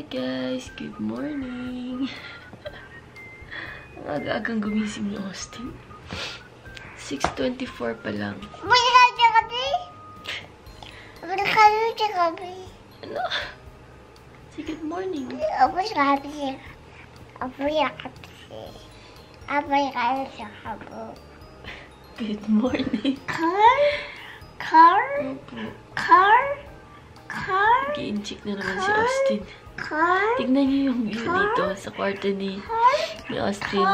guys! Good morning! Ang aga-agang gumising ni Austin. 6:24 pa lang. Ano? Say good morning. Good morning. Gi-incheck na naman si Austin. Tignan niyo yung view dito sa kwarto ni Austin.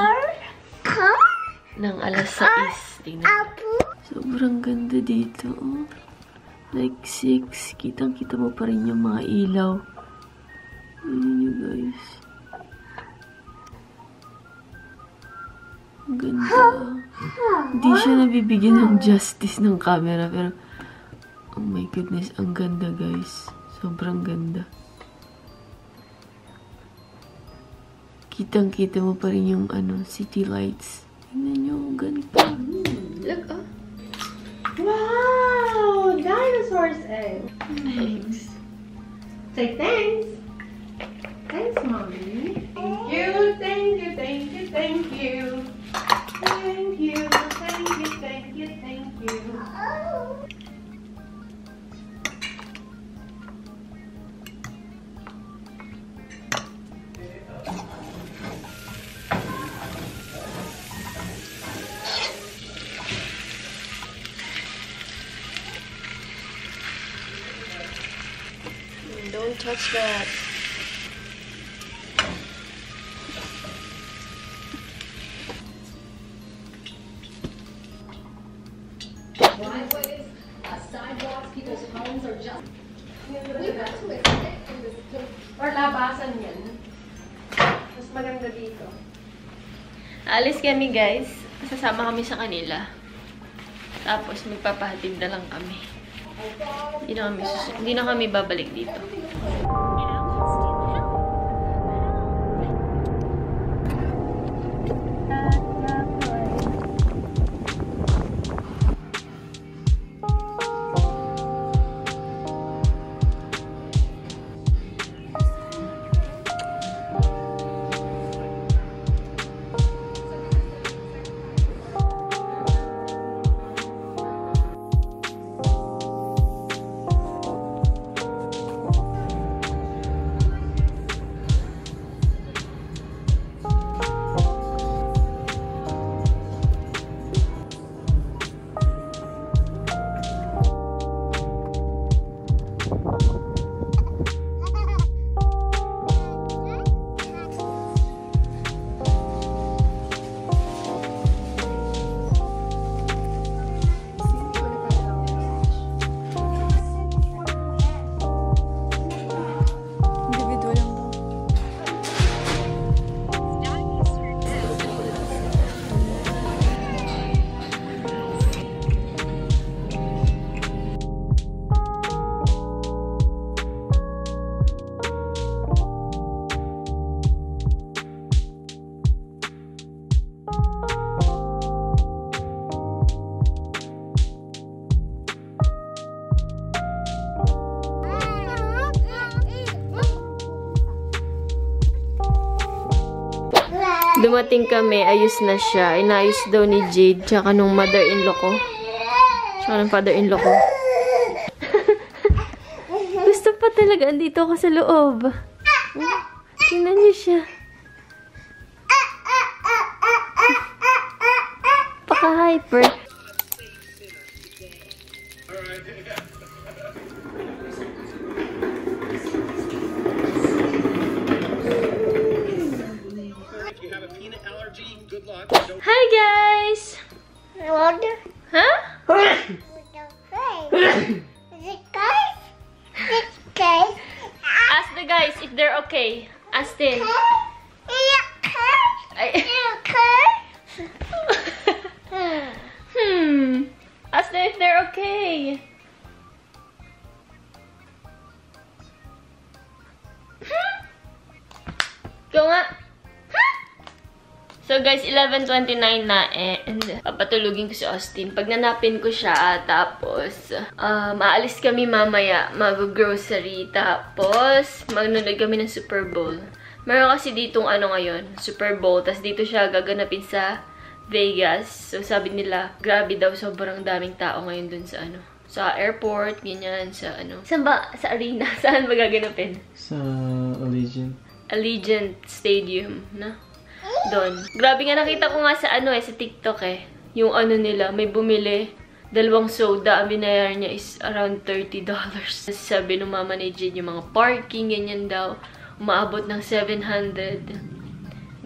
Nang alas 6. Tignan niyo. Sobrang ganda dito. Oh. Like 6. Kitang-kita mo pa rin yung mga ilaw. Ayan nyo guys. Ang ganda. Hindi siya nabibigyan ng justice ng camera. Pero, oh my goodness, ang ganda guys. Sobrang ganda. Kitang-kita mo pa rin yung city lights. Tingnan nyo, ang ganda. Look, oh. Wow! Dinosaur's egg. Thanks. Say thanks. Thanks, Mommy. Thank you, thank you, thank you, thank you. Thank you, thank you, thank you, thank you. Don't touch that. Driveways, sidewalks, people's homes are just... We got to escape from this place. Or labasan yan. Mas maganda dito. Alis kami guys. Sasama kami sa kanila. Tapos magpapahatid na lang kami. Hindi na kami babalik dito. Dumating kami, ayos na siya. Inayos daw ni Jade, tsaka nung mother-in-law ko. Tsaka nung father-in-law ko. Gusto pa talaga, andito ako sa loob. Tingnan niyo siya. Paka-hyper. Hi guys! Huh? Ask the guys if they're okay. Astin. Ask them if they're okay. Go nga. So guys, 11:29 na and papatulugin ko si Austin. Pag nanapin ko siya, tapos maalis kami mamaya, mag-grocery, tapos magnunood kami ng Super Bowl. Meron kasi ditong ngayon, Super Bowl, tapos dito siya gaganapin sa Vegas. So sabi nila, grabe daw, sobrang daming tao ngayon dun sa sa airport, ganyan, sa Saan ba? Sa arena. Saan ba gaganapin? Sa Allegiant Stadium, na? Doon. Grabe nga, nakita ko nga sa sa TikTok yung nila, may bumili, 2 soda, ang binayaran niya is around $30. Sabi ng mama ni Jade, yung mga parking, ganyan daw, umaabot ng 700.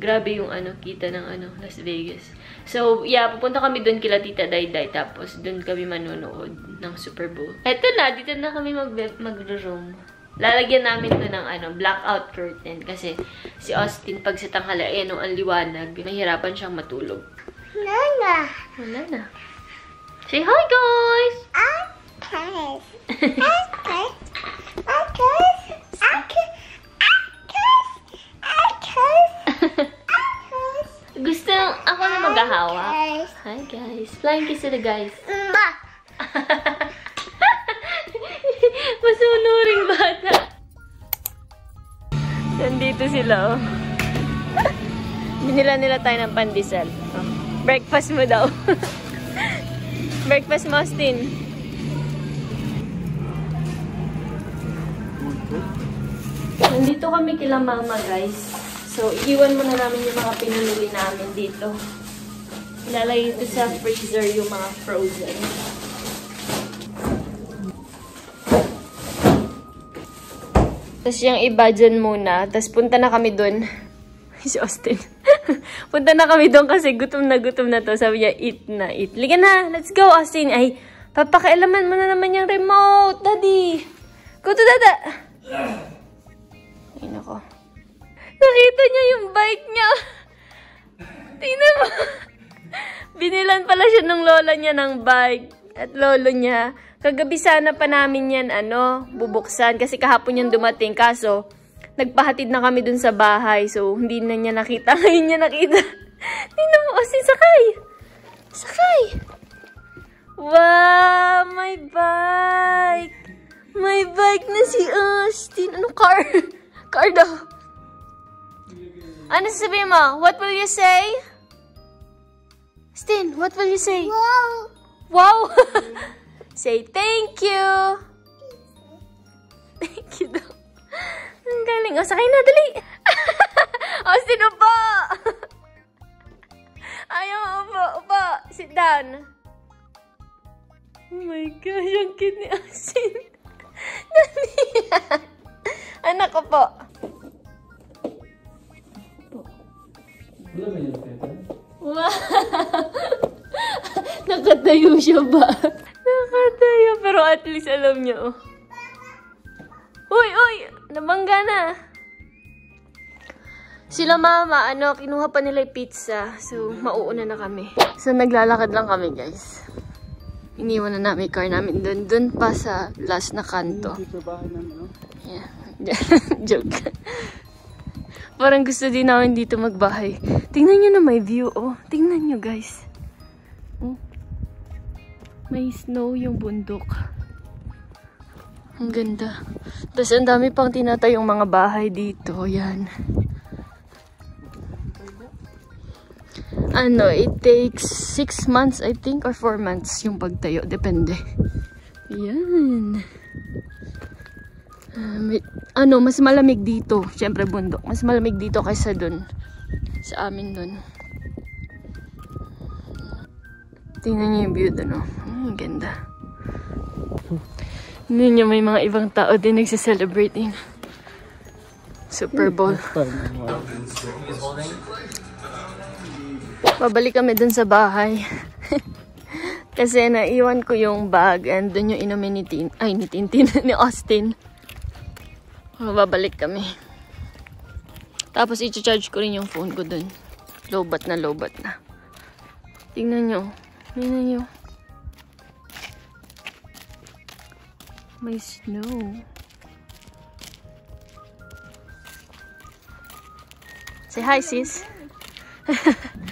Grabe yung kita ng Las Vegas. So, yeah, pupunta kami doon kila Tita Dayday, tapos doon kami manonood ng Super Bowl. Eto na, dito na kami mag-room. Lalagyan namin to ng blackout curtain kasi si Austin pag sa tanghali, ang liwanag, mahirapan siyang matulog. Wala na. Say hi, guys! Gusto ako na maghahawak. Hi, guys. Flying kiss to the guys. Masunuring bata. Nandito sila, Binila nila tayo ng pandesal. Breakfast mo daw. Breakfast mo, Austin. Nandito kami kila mama, guys. So, iiwan muna namin yung mga pinululi namin dito. Ilalagay ito sa freezer yung mga frozen. Tapos yung iba dyan muna. Tapos punta na kami dun. Si Austin. Punta na kami dun kasi gutom na to. Sabi niya, eat na, eat. Liga na, let's go, Austin. Ay, papakailaman mo na naman yung remote, Daddy. Go to Dada. Ay, nako. Nakita niya yung bike niya. Tingnan mo. Binilan pala siya ng lola niya ng bike. At lolo niya. Kagabi sana pa namin yan, bubuksan. Kasi kahapon yan dumating. Kaso, nagpahatid na kami dun sa bahay. So, hindi na niya nakita. Ngayon niya nakita. Tingnan mo, Austin, sakay! Sakay! Wow! May bike! May bike na si Austin. Ano car? Car daw. Ano sabihin mo? What will you say? Austin, what will you say? Wow! Wow! Say thank you! Thank you daw. Ang galing. O, sakay na, dali! Austin, upo! Ayaw mo, upo, upo! Sit down. Oh my gosh, ang cute ni Austin. Dali! Anak ko po. Wala ba yung peta? Wow! Nakatayo siya ba? Nakatayo, pero at least alam niya, Uy, uy! Nabangga na. Sila mama, kinuha pa nila yung pizza. So, mauuna na kami. So, naglalakad lang kami, guys. Iniwan na namin car namin dun pa sa last na kanto. Yeah. Joke. Parang gusto din namin dito magbahay. Tingnan nyo na may view, Tingnan nyo, guys. May snow yung bundok. Ang ganda. Tapos ang dami pang tinatayong mga bahay dito. Yan. It takes 6 months, I think, or 4 months yung pagtayo. Depende. Yan. Mas malamig dito. Siyempre, bundok. Mas malamig dito kaysa dun. Sa amin dun. Tingnan niyo yung view dun, Ang ganda. Tingnan niyo, may mga ibang tao din nagsiselebrating. Super Bowl. Babalik kami dun sa bahay. Kasi naiwan ko yung bag and dun yung inumin ni Tintin, ni Austin. Babalik kami. Tapos i-charge ko rin yung phone ko dun. Lobat na. Tingnan nyo. Tingnan nyo. May snow. Say hi, sis.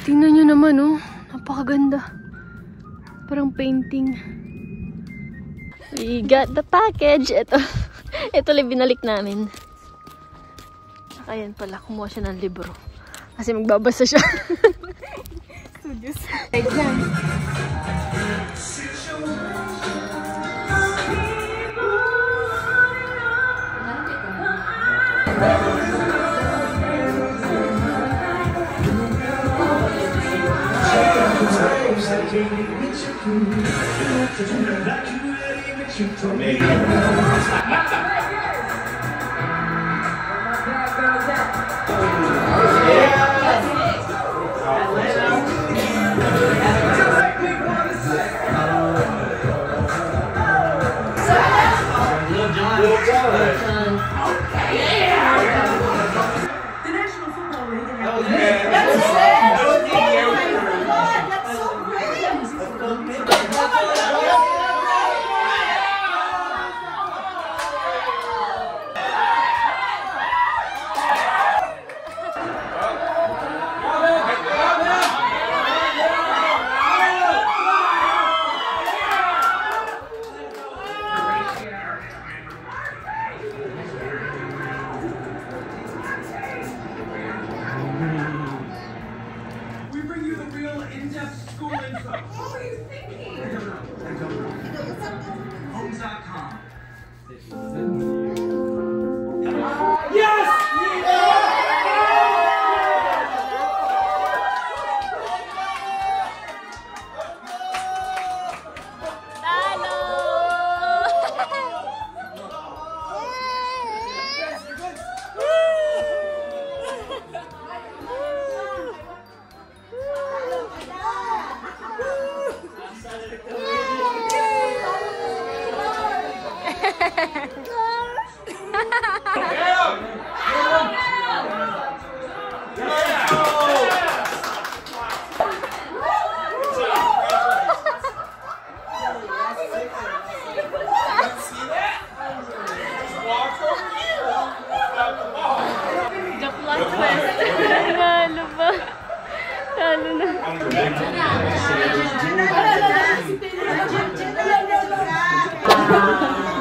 Tingnan nyo naman, oh. Napakaganda. Parang painting. We got the package. Ito. Ito lang binalik namin. Ayan pala, kumuha siya ng libro. Kasi magbabasa siya. Studios. Exam.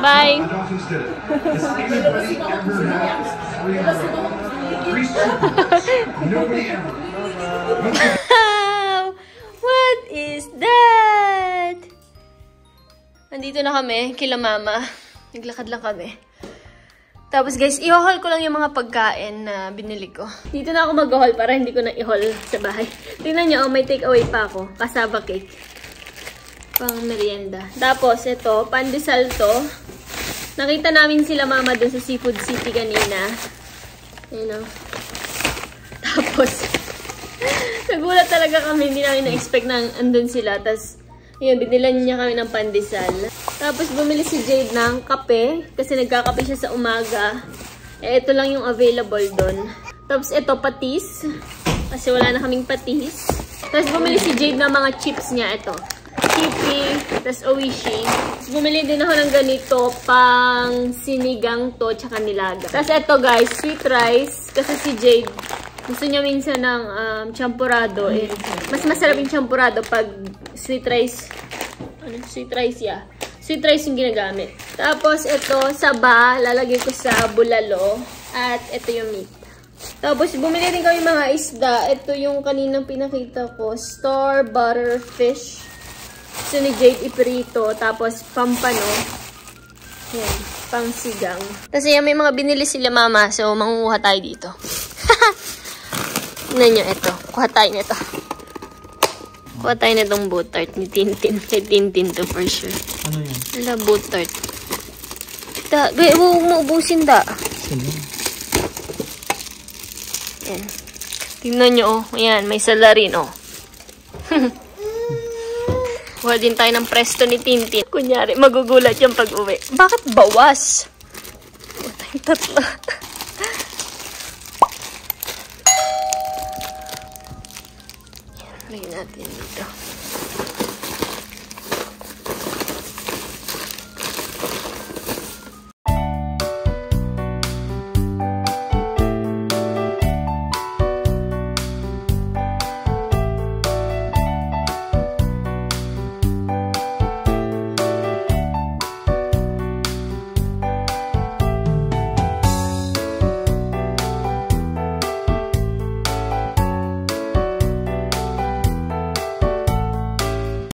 Bye. What is that? Nandito na kami, kila mama. Naglakad lang kami. Tapos guys, i-haul ko lang yung mga pagkain na binili ko. Dito na ako mag-haul para hindi ko na i-haul sa bahay. Tingnan nyo, may take away pa ako. Cassava cake. Pang merienda. Tapos, ito, pandesal to. Nakita namin sila mama dun sa Seafood City kanina. Ayun o. Tapos, nagulat talaga kami. Hindi namin na-expect na andun sila. Tapos, yun, binilan niya kami ng pandesal. Tapos, bumili si Jade ng kape. Kasi nagkakape siya sa umaga. Eh, ito lang yung available dun. Tapos, ito, patis. Kasi wala na kaming patis. Tapos, bumili si Jade ng mga chips niya. Ito. Chippy, tas Oishi. Tapos bumili din ako ng ganito, pang sinigang to, tsaka nilaga. Tapos ito guys, sweet rice. Kasi si Jade, gusto niya minsan ng champurado. Eh, mas masarap yung champurado pag sweet rice. Ano? Sweet rice, yeah. Sweet rice yung ginagamit. Tapos ito, saba, lalagay ko sa bulalo. At ito yung meat. Tapos bumili din kami mga isda. Ito yung kaninang pinakita ko, Star Butter Fish. So, ni Jade iprito. Tapos, pampano. Yan. Pang sigang. Tapos, yan, may mga binili sila mama. So, mangunguha tayo dito. Tignan nyo, ito. Kuha tayo nito. Kuha tayo nitong buttart ni Tintin. Kay Tintin to for sure. Ano yan? Wala, buttart. Gaya, huwag mo ubusin da. Yan. Tignan nyo, oh. Ayan, may salarin, oh. Kuha din tayo ng presto ni Tintin. Kunyari, magugulat yung pag-uwi. Bakit bawas? Kuha tayong tatlo. Yan, lagyan natin dito.